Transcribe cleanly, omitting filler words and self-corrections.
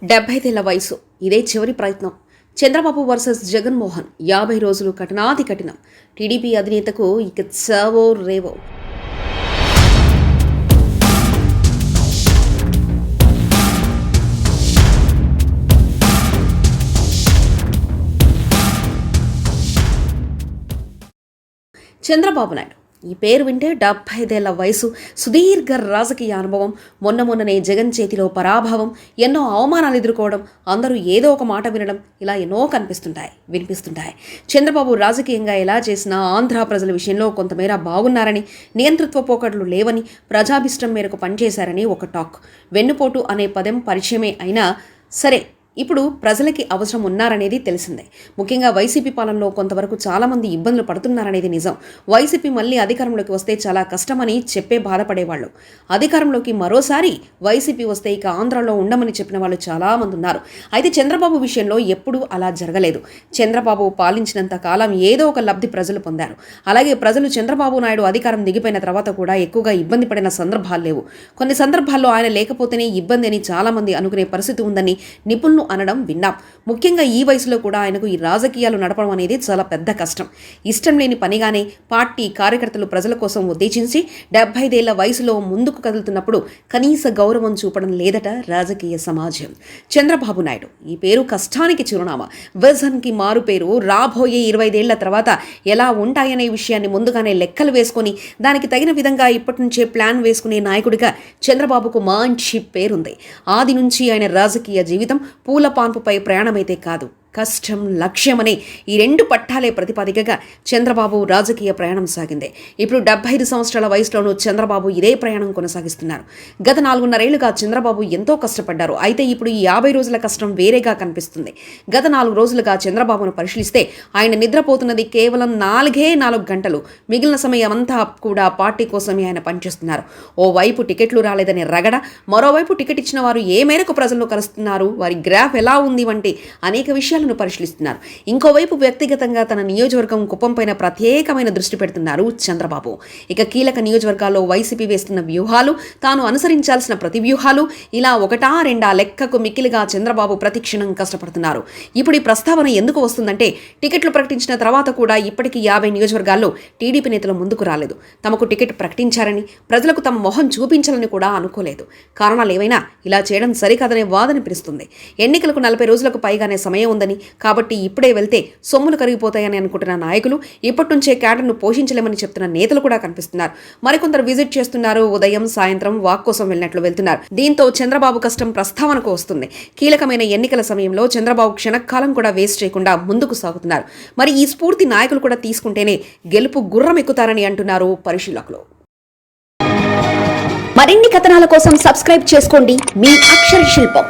75 వయసు ఇదే చివరి ప్రయత్నం. చంద్రబాబు వర్సెస్ జగన్మోహన్ 50 రోజులు కఠినాతి కఠినం. టీడీపీ అధినేతకు ఇక చావో రేవో. చంద్రబాబు నాయుడు ఈ పేరు వింటే 75 వయసు, సుదీర్ఘ రాజకీయ అనుభవం, మొన్ననే జగన్ చేతిలో పరాభవం, ఎన్నో అవమానాలు ఎదుర్కోవడం, అందరూ ఏదో ఒక మాట వినడం, ఇలా ఎన్నో వినిపిస్తుంటాయి. చంద్రబాబు రాజకీయంగా ఎలా చేసినా ఆంధ్ర ప్రజల విషయంలో కొంతమేర బాగున్నారని, నియంతృత్వ పోకడలు లేవని, ప్రజాభిష్టం మేరకు పనిచేశారని ఒక టాక్. వెన్నుపోటు అనే పదం పరిచయమే అయినా సరే ఇప్పుడు ప్రజలకి అవసరం ఉన్నారనేది తెలిసిందే. ముఖ్యంగా వైసీపీ పాలనలో కొంతవరకు చాలామంది ఇబ్బందులు పడుతున్నారనేది నిజం. వైసీపీ మళ్ళీ అధికారంలోకి వస్తే చాలా కష్టమని చెప్పే బాధపడేవాళ్ళు. అధికారంలోకి మరోసారి వైసీపీ వస్తే ఇక ఆంధ్రాలో ఉండమని చెప్పిన వాళ్ళు చాలామంది ఉన్నారు. అయితే చంద్రబాబు విషయంలో ఎప్పుడూ అలా జరగలేదు. చంద్రబాబు పాలించినంత కాలం ఏదో ఒక లబ్ధి ప్రజలు పొందారు. అలాగే ప్రజలు చంద్రబాబు నాయుడు అధికారం దిగిపోయిన తర్వాత కూడా ఎక్కువగా ఇబ్బంది పడిన సందర్భాలు లేవు. కొన్ని సందర్భాల్లో ఆయన లేకపోతేనే ఇబ్బంది అని చాలామంది అనుకునే పరిస్థితి ఉందని నిపుణులు అనడం విన్నాం. ముఖ్యంగా ఈ వయసులో కూడా ఆయనకు ఈ రాజకీయాలు నడపడం అనేది చాలా పెద్ద కష్టం. ఇష్టం లేని పనిగానే పార్టీ కార్యకర్తలు ప్రజల కోసం ఉద్దేశించి 75 వయసులో ముందుకు కదులుతున్నప్పుడు కనీస గౌరవం చూపడం లేదట రాజకీయ సమాజం. చంద్రబాబు నాయుడు ఈ పేరు కష్టానికి చిరునామా, విజన్కి మారు పేరు. రాబోయే 25 తర్వాత ఎలా ఉంటాయనే విషయాన్ని ముందుగానే లెక్కలు వేసుకొని దానికి తగిన విధంగా ఇప్పటి నుంచే ప్లాన్ వేసుకునే నాయకుడిగా చంద్రబాబుకు మంచి పేరుంది. ఆది నుంచి ఆయన రాజకీయ జీవితం పూల పాన్పుపై ప్రయాణమైతే కాదు, కష్టం, లక్ష్యం అనే ఈ రెండు పట్టాలే ప్రతిపాదికగా చంద్రబాబు రాజకీయ ప్రయాణం సాగింది. ఇప్పుడు 75 సంవత్సరాల వయసులోనూ చంద్రబాబు ఇదే ప్రయాణం కొనసాగిస్తున్నారు. గత 4.5 ఏళ్లుగా చంద్రబాబు ఎంతో కష్టపడ్డారు. అయితే ఇప్పుడు ఈ 50 రోజుల కష్టం వేరేగా కనిపిస్తుంది. గత 4 రోజులుగా చంద్రబాబును పరిశీలిస్తే ఆయన నిద్రపోతున్నది కేవలం 4 గంటలు. మిగిలిన సమయం అంతా కూడా పార్టీ కోసమే ఆయన పనిచేస్తున్నారు. ఓవైపు టికెట్లు రాలేదని రగడ, మరోవైపు టికెట్ ఇచ్చిన వారు ఏ మేరకు ప్రజలను కలుస్తున్నారు, వారి గ్రాఫ్ ఎలా ఉంది వంటి అనేక విషయాలు పరిశీలిస్తున్నారు. ఇంకోవైపు వ్యక్తిగతంగా తన నియోజకవర్గం కుప్పం పైన ప్రత్యేకమైన దృష్టి పెడుతున్నారు చంద్రబాబు. ఇక కీలక నియోజకవర్గాల్లో వైసీపీ వేస్తున్న వ్యూహాలు, తాను అనుసరించాల్సిన ప్రతి వ్యూహాలు, ఇలా 1-2 లెక్కకు మిక్కిలిగా చంద్రబాబు ప్రతిక్షణం కష్టపడుతున్నారు. ఇప్పుడు ఈ ప్రస్తావన ఎందుకు వస్తుందంటే టికెట్లు ప్రకటించిన తర్వాత కూడా ఇప్పటికీ 50 నియోజకవర్గాల్లో టీడీపీ నేతలు ముందుకు రాలేదు. తమకు టికెట్ ప్రకటించారని, ప్రజలకు తమ మొహం చూపించాలని కూడా అనుకోలేదు. కారణాలు ఏవైనా ఇలా చేయడం సరికాదనే వాదన పిలుస్తుంది. ఎన్నికలకు 40 రోజులకు పైగానే సమయం ఉందని, కాబట్టి ఇప్పుడే వెళ్తే సొమ్ములు కరిగిపోతాయని అనుకుంటున్న నాయకులు, ఇప్పటి నుంచే క్యాడర్ను పోషించలేమని చెప్తున్న నేతలు కూడా కనిపిస్తున్నారు. మరికొందరు విజిట్ చేస్తున్నారు. ఉదయం సాయంత్రం వాక్ కోసం వెళ్ళినట్లు వెళ్తున్నారు. దీంతో చంద్రబాబు కష్టం ప్రస్తావనకు వస్తుంది. కీలకమైన ఎన్నికల సమయంలో చంద్రబాబు క్షణకాలం కూడా వేస్ట్ చేయకుండా ముందుకు సాగుతున్నారు. మరి ఈ స్ఫూర్తి నాయకులు కూడా తీసుకుంటేనే గెలుపు గుర్రం ఎక్కుతారని అంటున్నారు పరిశీలకులు. మరిన్ని కథనాల కోసం సబ్స్క్రైబ్ చేసుకోండి మీ అక్షర శిల్పం.